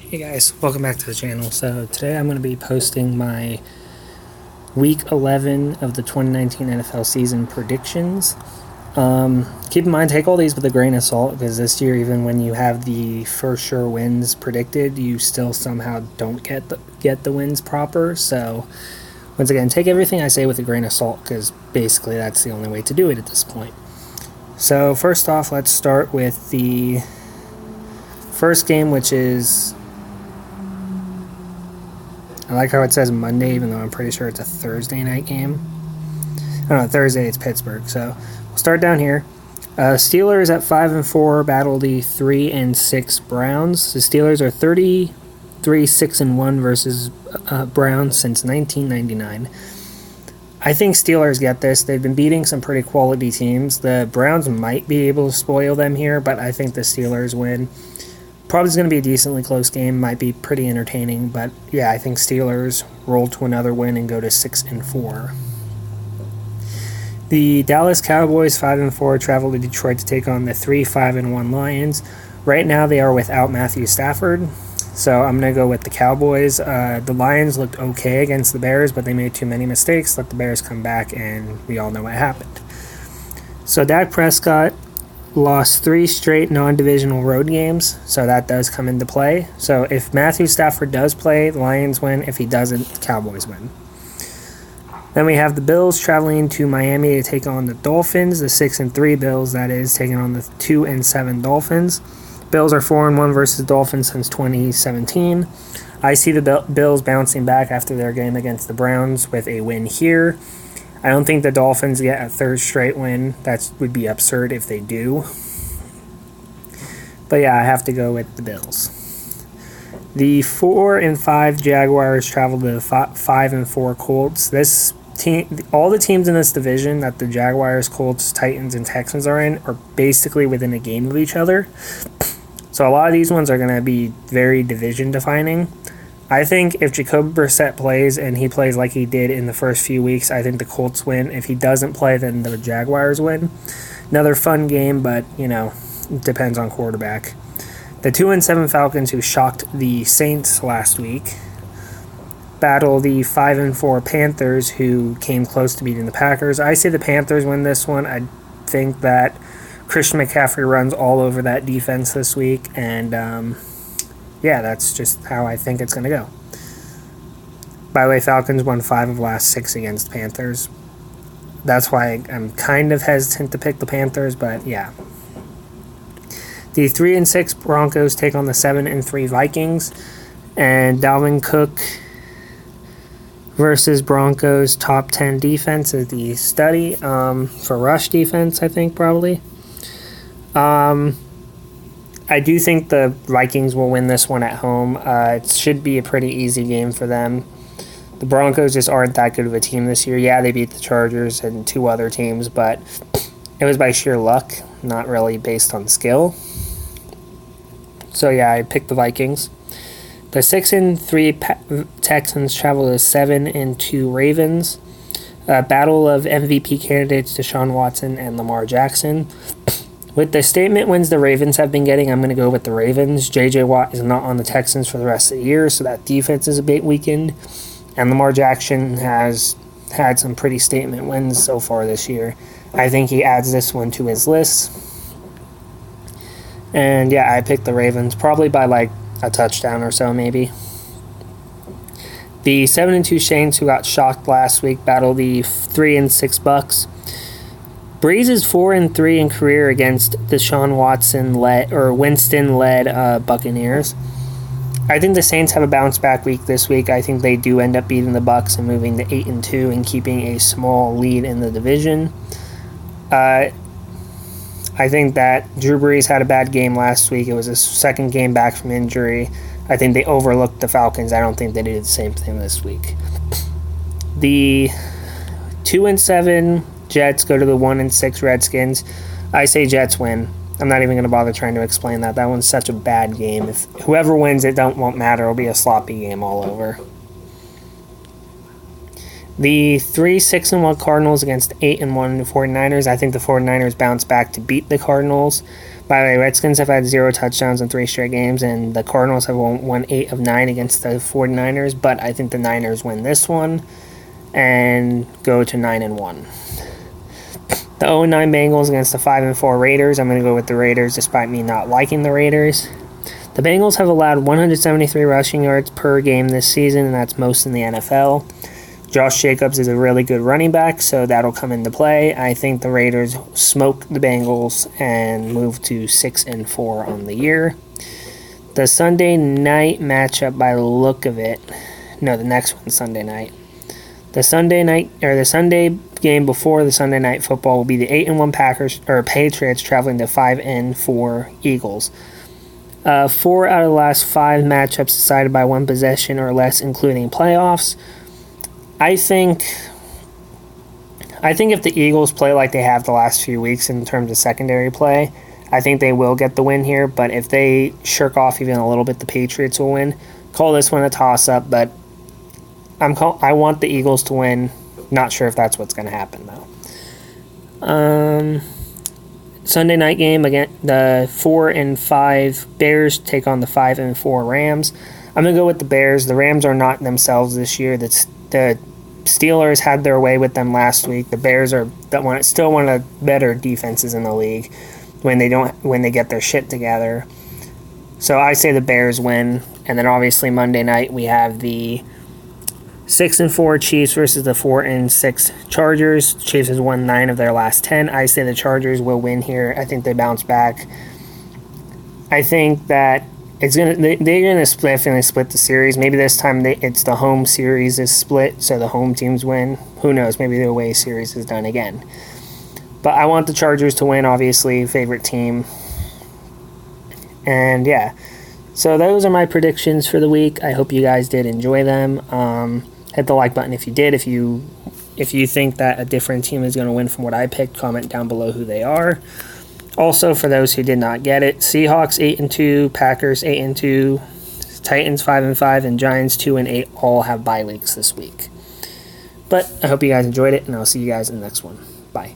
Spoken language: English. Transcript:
Hey guys, welcome back to the channel. So today I'm going to be posting my Week 11 of the 2019 NFL season predictions. Keep in mind, take all these with a grain of salt, because this year, even when you have the for sure wins predicted, you still somehow don't get the wins proper. So once again, take everything I say with a grain of salt, because basically that's the only way to do it at this point. So first off, let's start with the first game, which is, I like how it says Monday, even though I'm pretty sure it's a Thursday night game. I don't know, Thursday it's Pittsburgh. So we'll start down here. Steelers at 5-4 battle the 3-6 Browns. The Steelers are 33-6-1 versus Browns since 1999. I think Steelers get this. They've been beating some pretty quality teams. The Browns might be able to spoil them here, but I think the Steelers win. Probably is going to be a decently close game. Might be pretty entertaining, but yeah, I think Steelers roll to another win and go to 6-4. The Dallas Cowboys 5-4 travel to Detroit to take on the 3-5-1 Lions. Right now they are without Matthew Stafford, so I'm going to go with the Cowboys. The Lions looked okay against the Bears, but they made too many mistakes. Let the Bears come back, and we all know what happened. So Dak Prescott lost 3 straight non-divisional road games, so that does come into play. So if Matthew Stafford does play, the Lions win. If he doesn't, the Cowboys win. Then we have the Bills traveling to Miami to take on the Dolphins, the 6-3 Bills, that is, taking on the 2-7 Dolphins. Bills are 4-1 versus Dolphins since 2017. I see the Bills bouncing back after their game against the Browns with a win here. I don't think the Dolphins get a third straight win. That would be absurd if they do. But yeah, I have to go with the Bills. The 4-5 Jaguars travel to the 5-4 Colts. This team, all the teams in this division that the Jaguars, Colts, Titans, and Texans are in are basically within a game of each other. So a lot of these ones are going to be very division defining. I think if Jacoby Brissett plays, and he plays like he did in the first few weeks, I think the Colts win. If he doesn't play, then the Jaguars win. Another fun game, but, it depends on quarterback. The 2-7 Falcons, who shocked the Saints last week, battle the 5-4 Panthers, who came close to beating the Packers. I say the Panthers win this one. I think that Christian McCaffrey runs all over that defense this week, and yeah, that's just how I think it's going to go. By the way, Falcons won 5 of last 6 against Panthers. That's why I'm kind of hesitant to pick the Panthers, but yeah. The 3-6 Broncos take on the 7-3 Vikings, and Dalvin Cook versus Broncos top 10 defense is the study for rush defense, I think, probably. I do think the Vikings will win this one at home. It should be a pretty easy game for them. The Broncos just aren't that good of a team this year. Yeah, they beat the Chargers and 2 other teams, but it was by sheer luck, not really based on skill. So yeah, I picked the Vikings. The 6-3 Texans travel to 7-2 Ravens. Battle of MVP candidates Deshaun Watson and Lamar Jackson. With the statement wins the Ravens have been getting, I'm going to go with the Ravens. J.J. Watt is not on the Texans for the rest of the year, so that defense is a bit weakened. And Lamar Jackson has had some pretty statement wins so far this year. I think he adds this one to his list. And yeah, I picked the Ravens, probably by like a touchdown or so, maybe. The 7-2 Saints, who got shocked last week, battle the 3-6 Bucks. Breeze is 4-3 in career against Deshaun Winston-led Buccaneers. I think the Saints have a bounce-back week this week. I think they do end up beating the Bucs and moving to 8-2 and keeping a small lead in the division. I think that Drew Brees had a bad game last week. It was his second game back from injury. I think they overlooked the Falcons. I don't think they did the same thing this week. The 2-7 Jets go to the 1-6 Redskins. I say Jets win. I'm not even going to bother trying to explain that. That one's such a bad game. If whoever wins it won't matter. It'll be a sloppy game all over. The 3-6-1 Cardinals against 8-1 49ers. I think the 49ers bounce back to beat the Cardinals. By the way, Redskins have had 0 touchdowns in 3 straight games, and the Cardinals have won 8 of 9 against the 49ers, but I think the Niners win this one and go to 9-1. The 0-9 Bengals against the 5-4 Raiders. I'm going to go with the Raiders despite me not liking the Raiders. The Bengals have allowed 173 rushing yards per game this season, and that's most in the NFL. Josh Jacobs is a really good running back, so that'll come into play. I think the Raiders smoke the Bengals and move to 6-4 on the year. The Sunday night matchup, by the look of it, no, the next one's Sunday night. The Sunday game before the Sunday night football will be the 8-1 Patriots traveling to 5-4 Eagles. 4 out of the last 5 matchups decided by 1 possession or less, including playoffs. I think if the Eagles play like they have the last few weeks in terms of secondary play, I think they will get the win here. But if they shirk off even a little bit, the Patriots will win. Call this one a toss-up, but I want the Eagles to win. Not sure if that's what's going to happen, though. Sunday night game, again, the 4-5 Bears take on the 5-4 Rams. I'm going to go with the Bears. The Rams are not themselves this year. The Steelers had their way with them last week. The Bears are still one of the better defenses in the league when they get their shit together. So I say the Bears win. And then obviously Monday night we have the 6-4 Chiefs versus the 4-6 Chargers. Chiefs has won 9 of their last 10. I say the Chargers will win here. I think they bounce back. I think that they're gonna split the series. Maybe this time it's the home series is split, so the home teams win. Who knows? Maybe the away series is done again. But I want the Chargers to win. Obviously, favorite team. And yeah. So those are my predictions for the week. I hope you guys did enjoy them. Hit the like button if you did. If you think that a different team is going to win from what I picked, comment down below who they are. Also, for those who did not get it, Seahawks 8-2, Packers 8-2, Titans 5-5, and Giants 2-8 all have bye weeks this week. But I hope you guys enjoyed it, and I'll see you guys in the next one. Bye.